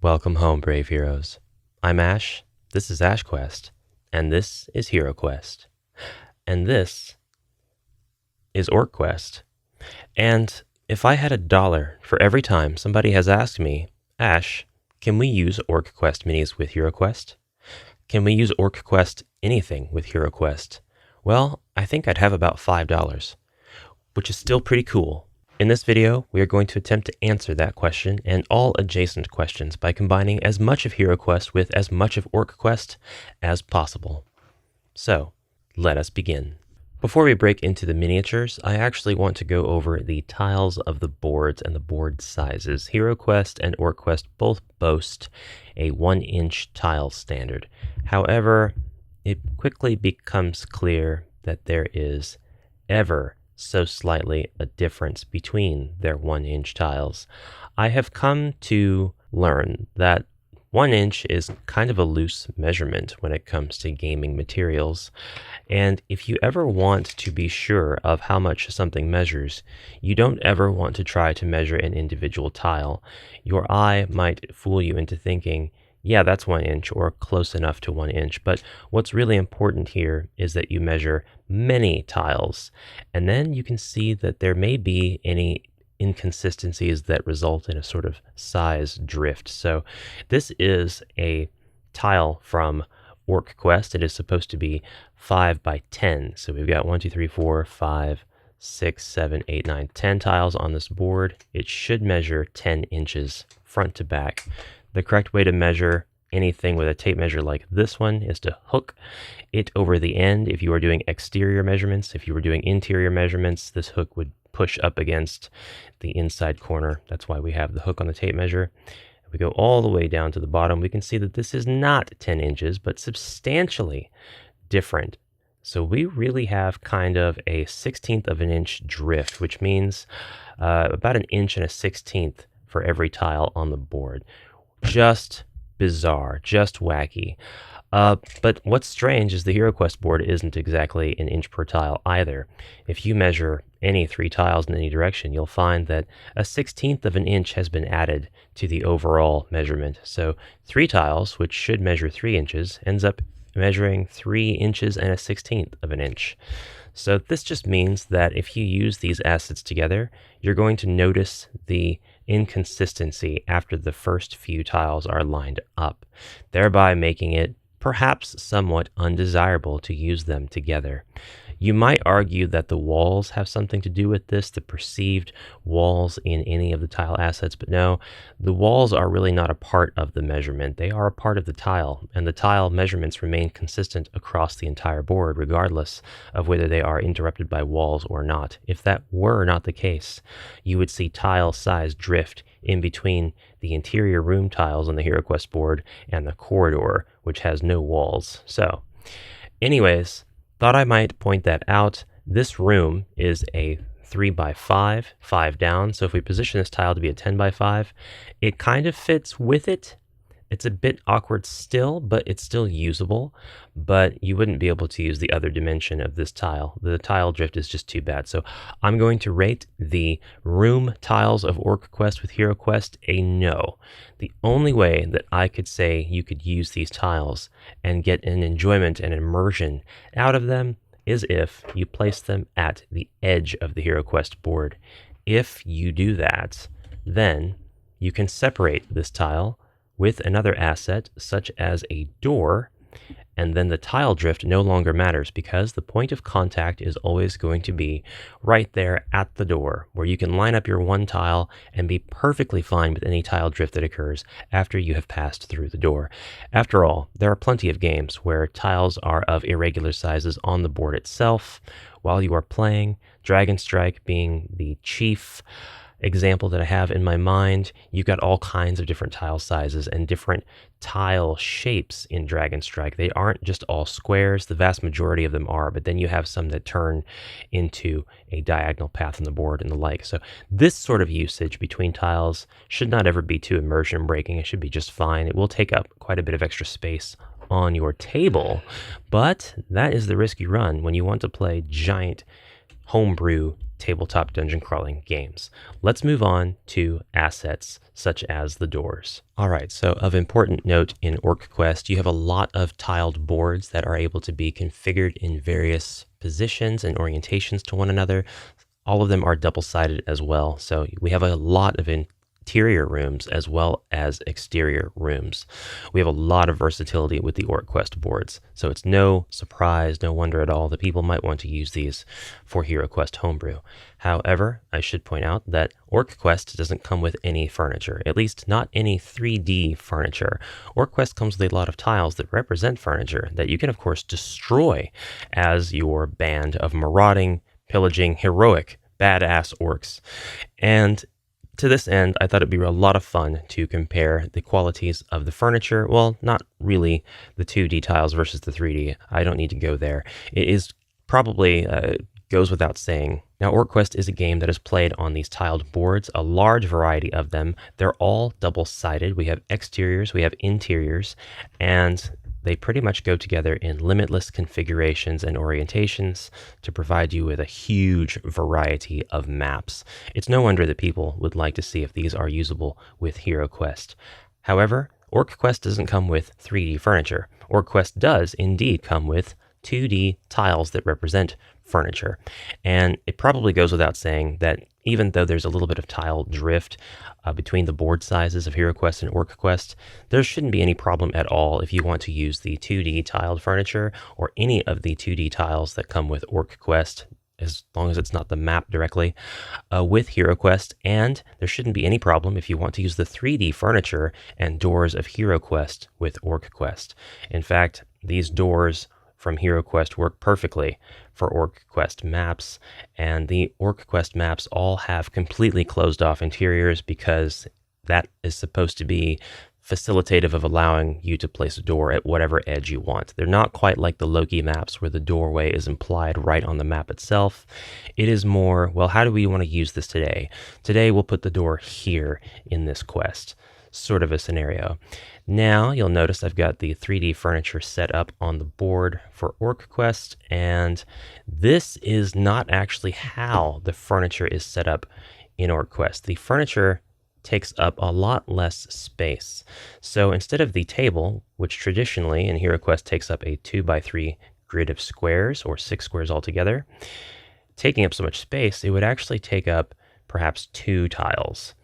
Welcome home, brave heroes. I'm Ash, this is HeroQuest, and this is HeroQuest. And this is OrcQuest. And if I had $1 for every time somebody has asked me, Ash, can we use OrcQuest minis with HeroQuest? Can we use OrcQuest anything with HeroQuest? Well, I think I'd have about $5, which is still pretty cool. In this video, we are going to attempt to answer that question and all adjacent questions by combining as much of HeroQuest with as much of OrcQuest as possible. So, let us begin. Before we break into the miniatures, I actually want to go over the tiles of the boards and the board sizes. HeroQuest and OrcQuest both boast a 1-inch tile standard. However, it quickly becomes clear that there is ever so slightly a difference between their 1-inch tiles. I have come to learn that 1 inch is kind of a loose measurement when it comes to gaming materials, and if you ever want to be sure of how much something measures, you don't ever want to try to measure an individual tile. Your eye might fool you into thinking, yeah, that's 1 inch or close enough to 1 inch. But what's really important here is that you measure many tiles, and then you can see that there may be any inconsistencies that result in a sort of size drift. So this is a tile from OrcQuest. It is supposed to be 5 by 10. So we've got 1, 2, 3, 4, 5, 6, 7, 8, 9, 10 tiles on this board. It should measure 10 inches front to back. The correct way to measure anything with a tape measure like this one is to hook it over the end. If you are doing exterior measurements, if you were doing interior measurements, this hook would push up against the inside corner. That's why we have the hook on the tape measure. If we go all the way down to the bottom, we can see that this is not 10 inches, but substantially different. So we really have kind of a 1/16 of an inch drift, which means about 1 inch and a 1/16 for every tile on the board. Just bizarre, just wacky. But what's strange is the HeroQuest board isn't exactly 1 inch per tile either. If you measure any 3 tiles in any direction, you'll find that a 1/16 of an inch has been added to the overall measurement. So 3 tiles, which should measure 3 inches, ends up measuring 3 inches and a 1/16 of an inch. So this just means that if you use these assets together, you're going to notice the inconsistency after the first few tiles are lined up, thereby making it perhaps somewhat undesirable to use them together. You might argue that the walls have something to do with this, the perceived walls in any of the tile assets, but no, the walls are really not a part of the measurement. They are a part of the tile, and the tile measurements remain consistent across the entire board, regardless of whether they are interrupted by walls or not. If that were not the case, you would see tile size drift in between the interior room tiles on the HeroQuest board and the corridor, which has no walls. So, anyways, thought I might point that out. This room is a 3 by 5, 5 down. So if we position this tile to be a 10 by 5, it kind of fits with it. It's a bit awkward still, but it's still usable. But you wouldn't be able to use the other dimension of this tile. The tile drift is just too bad. So I'm going to rate the room tiles of OrcQuest with HeroQuest a no. The only way that I could say you could use these tiles and get an enjoyment and immersion out of them is if you place them at the edge of the HeroQuest board. If you do that, then you can separate this tile with another asset, such as a door, and then the tile drift no longer matters because the point of contact is always going to be right there at the door, where you can line up your one tile and be perfectly fine with any tile drift that occurs after you have passed through the door. After all, there are plenty of games where tiles are of irregular sizes on the board itself while you are playing, Dragon Strike being the chief example that I have in my mind. You've got all kinds of different tile sizes and different tile shapes in Dragon Strike. They aren't just all squares. The vast majority of them are, but then you have some that turn into a diagonal path on the board and the like. So this sort of usage between tiles should not ever be too immersion breaking. It should be just fine. It will take up quite a bit of extra space on your table, but that is the risk you run when you want to play giant homebrew tabletop dungeon crawling games. Let's move on to assets such as the doors. All right, so of important note in OrcQuest, you have a lot of tiled boards that are able to be configured in various positions and orientations to one another. All of them are double-sided as well, so we have a lot of interior rooms as well as exterior rooms. We have a lot of versatility with the OrcQuest boards, so it's no surprise, no wonder at all that people might want to use these for HeroQuest homebrew. However, I should point out that OrcQuest doesn't come with any furniture, at least not any 3D furniture. OrcQuest comes with a lot of tiles that represent furniture that you can, of course, destroy as your band of marauding, pillaging, heroic, badass orcs. And to this end, I thought it'd be a lot of fun to compare the qualities of the furniture. Well, not really the 2D tiles versus the 3D. I don't need to go there. It is probably goes without saying. Now, OrcQuest is a game that is played on these tiled boards, a large variety of them. They're all double-sided. We have exteriors, we have interiors, and they pretty much go together in limitless configurations and orientations to provide you with a huge variety of maps. It's no wonder that people would like to see if these are usable with HeroQuest. However, OrcQuest doesn't come with 3D furniture. OrcQuest does indeed come with 2D tiles that represent furniture. And it probably goes without saying that even though there's a little bit of tile drift between the board sizes of HeroQuest and OrcQuest, there shouldn't be any problem at all if you want to use the 2D tiled furniture or any of the 2D tiles that come with OrcQuest, as long as it's not the map directly, with HeroQuest. And there shouldn't be any problem if you want to use the 3D furniture and doors of HeroQuest with OrcQuest. In fact, these doors from HeroQuest work perfectly for OrcQuest maps, and the OrcQuest maps all have completely closed off interiors because that is supposed to be facilitative of allowing you to place a door at whatever edge you want. They're not quite like the Loki maps where the doorway is implied right on the map itself. It is more, well, how do we want to use this today? Today we'll put the door here in this quest, sort of a scenario. Now you'll notice I've got the 3D furniture set up on the board for OrcQuest, and this is not actually how the furniture is set up in OrcQuest. The furniture takes up a lot less space. So instead of the table, which traditionally in HeroQuest takes up a 2x3 grid of squares, or 6 squares altogether, taking up so much space, it would actually take up perhaps 2 tiles.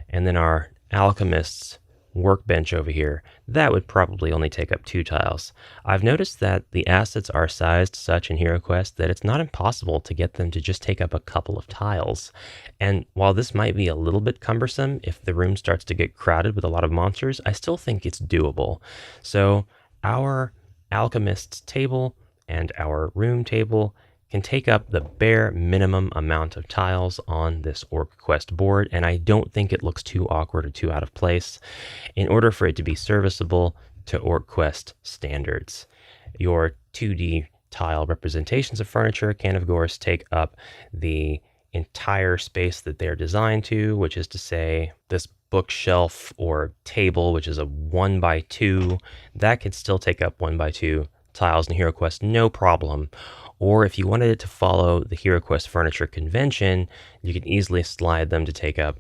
And then our alchemist's workbench over here, that would probably only take up 2 tiles. I've noticed that the assets are sized such in HeroQuest that it's not impossible to get them to just take up a couple of tiles. And while this might be a little bit cumbersome if the room starts to get crowded with a lot of monsters, I still think it's doable. So our alchemist's table and our room table can take up the bare minimum amount of tiles on this OrcQuest board, and I don't think it looks too awkward or too out of place in order for it to be serviceable to OrcQuest standards. Your 2D tile representations of furniture can, of course, take up the entire space that they're designed to, which is to say this bookshelf or table, which is a 1x2, that can still take up 1x2 tiles in HeroQuest, no problem. Or if you wanted it to follow the HeroQuest furniture convention, you can easily slide them to take up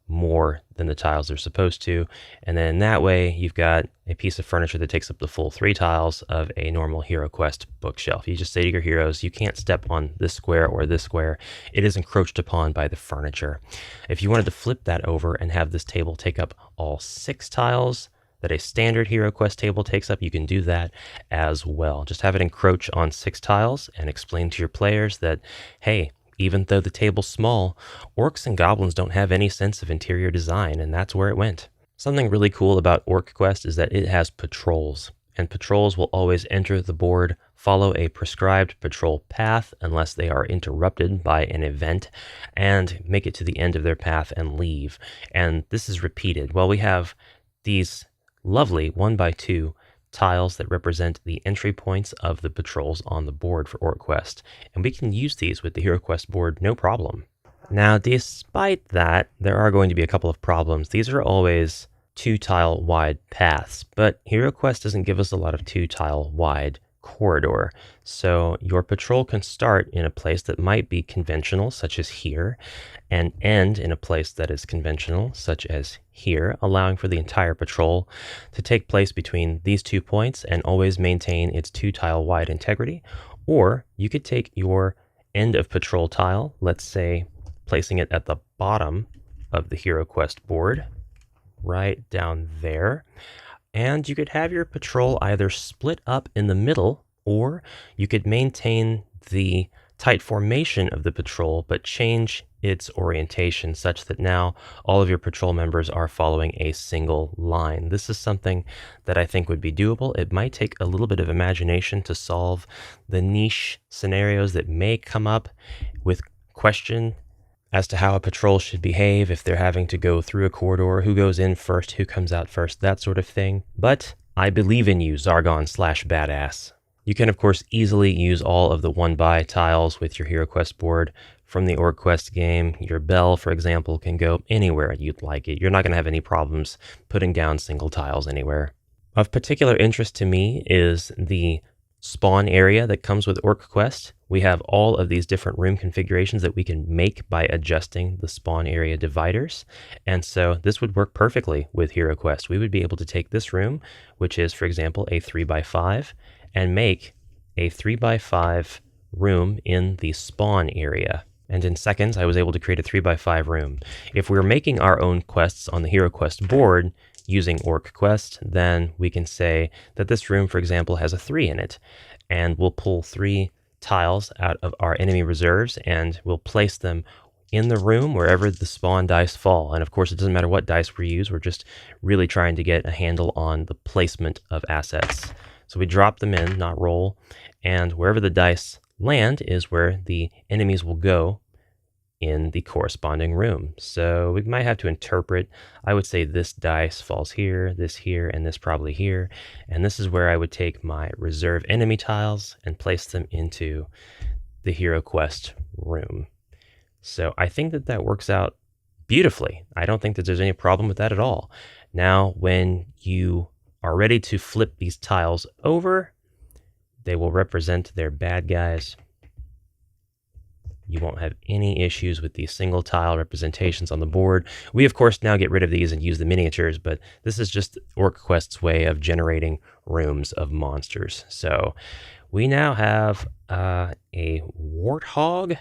more than the tiles they're supposed to. And then that way, you've got a piece of furniture that takes up the full 3 tiles of a normal HeroQuest bookshelf. You just say to your heroes, you can't step on this square or this square. It is encroached upon by the furniture. If you wanted to flip that over and have this table take up all 6 tiles that a standard HeroQuest table takes up, you can do that as well. Just have it encroach on 6 tiles and explain to your players that, hey, even though the table's small, orcs and goblins don't have any sense of interior design, and that's where it went. Something really cool about OrcQuest is that it has patrols, and patrols will always enter the board, follow a prescribed patrol path unless they are interrupted by an event, and make it to the end of their path and leave. And this is repeated. Well, we have these lovely 1x2 tiles that represent the entry points of the patrols on the board for OrcQuest, and we can use these with the HeroQuest board no problem. Now, despite that, there are going to be a couple of problems. These are always 2-tile wide paths, but HeroQuest doesn't give us a lot of 2-tile wide corridor. So your patrol can start in a place that might be conventional, such as here, and end in a place that is conventional, such as here, allowing for the entire patrol to take place between these 2 points and always maintain its 2-tile wide integrity. Or you could take your end of patrol tile, let's say placing it at the bottom of the HeroQuest board, right down there, and you could have your patrol either split up in the middle, or you could maintain the tight formation of the patrol, but change its orientation such that now all of your patrol members are following a single line. This is something that I think would be doable. It might take a little bit of imagination to solve the niche scenarios that may come up with question as to how a patrol should behave if they're having to go through a corridor, who goes in first, who comes out first, that sort of thing. But I believe in you, Zargon/Badass. You can, of course, easily use all of the 1-by tiles with your HeroQuest board from the OrcQuest game. Your bell, for example, can go anywhere you'd like it. You're not going to have any problems putting down single tiles anywhere. Of particular interest to me is the spawn area that comes with OrcQuest. We have all of these different room configurations that we can make by adjusting the spawn area dividers. And so this would work perfectly with HeroQuest. We would be able to take this room, which is, for example, a 3x5, and make a 3x5 room in the spawn area. And in seconds, I was able to create a 3x5 room. If we were making our own quests on the HeroQuest board using OrcQuest, then we can say that this room, for example, has a 3 in it. And we'll pull 3 tiles out of our enemy reserves, and we'll place them in the room wherever the spawn dice fall. And of course, it doesn't matter what dice we use. We're just really trying to get a handle on the placement of assets. So we drop them in, not roll, and wherever the dice land is where the enemies will go in the corresponding room. So we might have to interpret. I would say this dice falls here, and this probably here. And this is where I would take my reserve enemy tiles and place them into the HeroQuest room. So I think that that works out beautifully. I don't think that there's any problem with that at all. Now, when you are ready to flip these tiles over, they will represent their bad guys. You won't have any issues with these single tile representations on the board. We, of course, now get rid of these and use the miniatures, but this is just OrcQuest's way of generating rooms of monsters. So we now have a warthog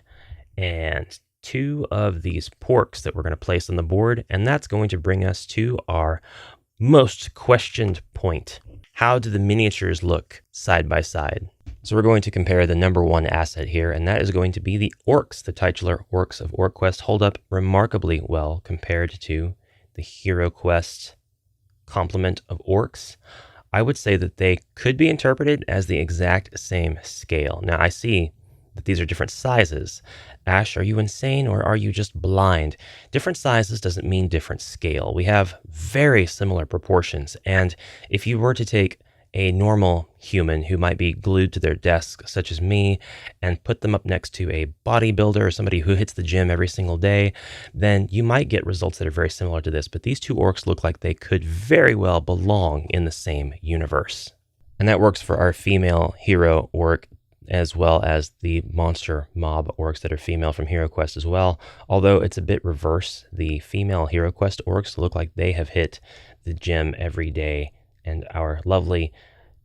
and 2 of these porks that we're going to place on the board, and that's going to bring us to our most questioned point. How do the miniatures look side by side? So we're going to compare the number 1 asset here, and that is going to be the orcs. The titular orcs of OrcQuest hold up remarkably well compared to the HeroQuest complement of orcs. I would say that they could be interpreted as the exact same scale. Now, I see that these are different sizes. Ash, are you insane or are you just blind? Different sizes doesn't mean different scale. We have very similar proportions, and if you were to take a normal human who might be glued to their desk, such as me, and put them up next to a bodybuilder or somebody who hits the gym every single day, then you might get results that are very similar to this. But these 2 orcs look like they could very well belong in the same universe. And that works for our female hero orc, as well as the monster mob orcs that are female from HeroQuest as well. Although it's a bit reverse, the female HeroQuest orcs look like they have hit the gym every day, and our lovely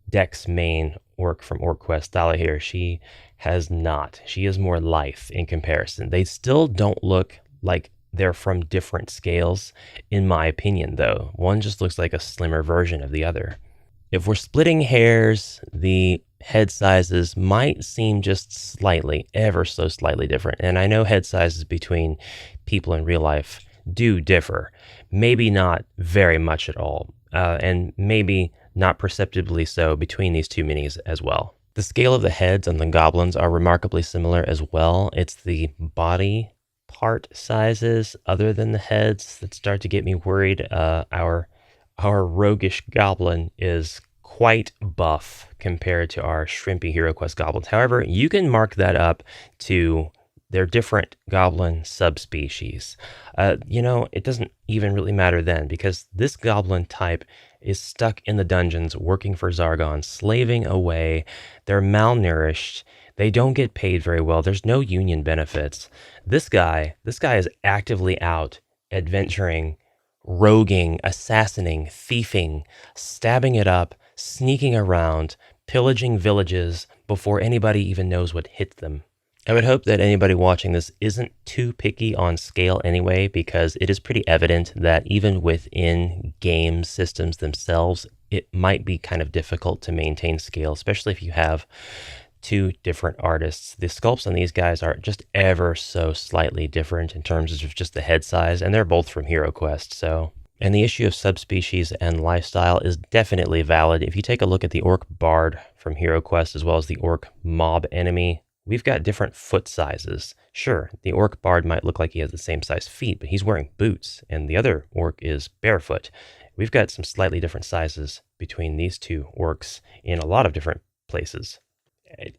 Dex main orc from OrcQuest, Thala here, she has not. She is more lithe in comparison. They still don't look like they're from different scales, in my opinion, though. One just looks like a slimmer version of the other. If we're splitting hairs, the head sizes might seem just slightly, ever so slightly different. And I know head sizes between people in real life do differ. Maybe not very much at all, and maybe not perceptibly so between these 2 minis as well. The scale of the heads on the goblins are remarkably similar as well. It's the body part sizes other than the heads that start to get me worried. Our roguish goblin is quite buff compared to our shrimpy HeroQuest goblins. However, you can mark that up to their different goblin subspecies. It doesn't even really matter then, because this goblin type is stuck in the dungeons working for Zargon, slaving away. They're malnourished. They don't get paid very well. There's no union benefits. This guy is actively out adventuring, roguing, assassinating, thieving, stabbing it up, sneaking around, pillaging villages before anybody even knows what hit them. I would hope that anybody watching this isn't too picky on scale anyway, because it is pretty evident that even within game systems themselves, it might be kind of difficult to maintain scale, especially if you have two different artists. The sculpts on these guys are just ever so slightly different in terms of just the head size, and they're both from HeroQuest, so... And the issue of subspecies and lifestyle is definitely valid. If you take a look at the Orc Bard from HeroQuest as well as the Orc Mob Enemy, we've got different foot sizes. Sure, the Orc Bard might look like he has the same size feet, but he's wearing boots, and the other orc is barefoot. We've got some slightly different sizes between these two orcs in a lot of different places.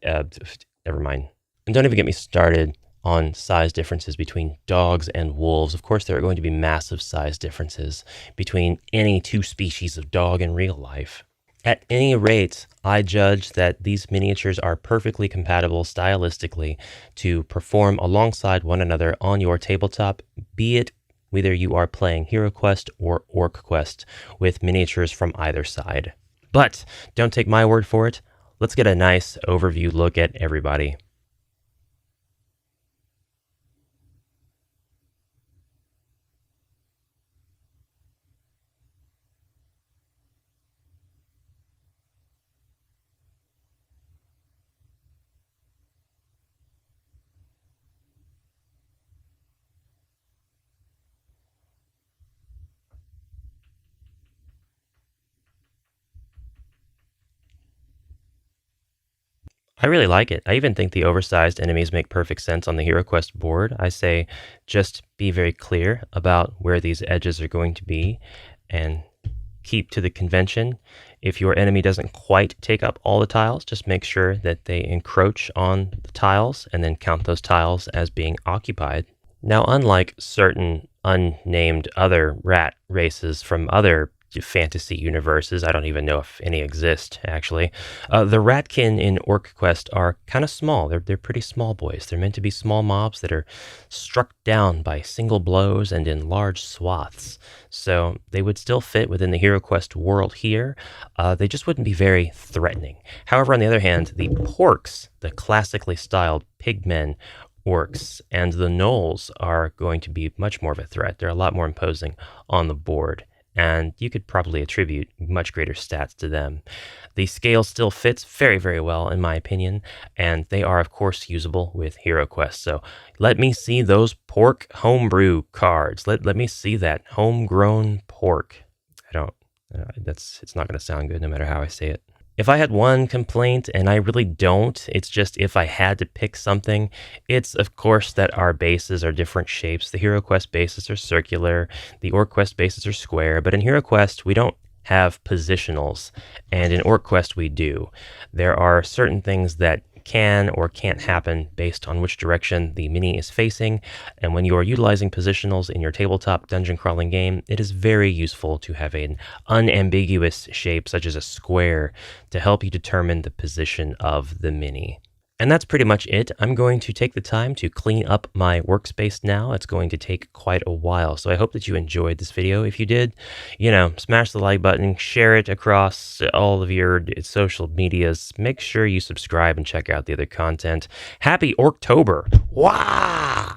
Never mind. And don't even get me started on size differences between dogs and wolves. Of course, there are going to be massive size differences between any two species of dog in real life. At any rate, I judge that these miniatures are perfectly compatible stylistically to perform alongside one another on your tabletop, be it whether you are playing HeroQuest or OrcQuest with miniatures from either side. But don't take my word for it. Let's get a nice overview look at everybody. I really like it. I even think the oversized enemies make perfect sense on the HeroQuest board. I say just be very clear about where these edges are going to be and keep to the convention. If your enemy doesn't quite take up all the tiles, just make sure that they encroach on the tiles and then count those tiles as being occupied. Now, unlike certain unnamed other rat races from other fantasy universes, I don't even know if any exist, actually. The Ratkin in OrcQuest are kind of small. They're pretty small boys. They're meant to be small mobs that are struck down by single blows and in large swaths. So they would still fit within the HeroQuest world here. They just wouldn't be very threatening. However, on the other hand, the Porks, the classically styled pigmen, orcs, and the gnolls are going to be much more of a threat. They're a lot more imposing on the board, and you could probably attribute much greater stats to them. The scale still fits very, very well, in my opinion, and they are, of course, usable with HeroQuest. So let me see those pork homebrew cards. Let me see that homegrown pork. It's not going to sound good no matter how I say it. If I had one complaint, and I really don't, it's just if I had to pick something, it's of course that our bases are different shapes. The HeroQuest bases are circular, the OrcQuest bases are square, but in HeroQuest we don't have positionals, and in OrcQuest we do. There are certain things that can or can't happen based on which direction the mini is facing, and when you are utilizing positionals in your tabletop dungeon crawling game, it is very useful to have an unambiguous shape such as a square to help you determine the position of the mini. And that's pretty much it. I'm going to take the time to clean up my workspace now. It's going to take quite a while. So I hope that you enjoyed this video. If you did, smash the like button, share it across all of your social medias. Make sure you subscribe and check out the other content. Happy Orctober! Wah!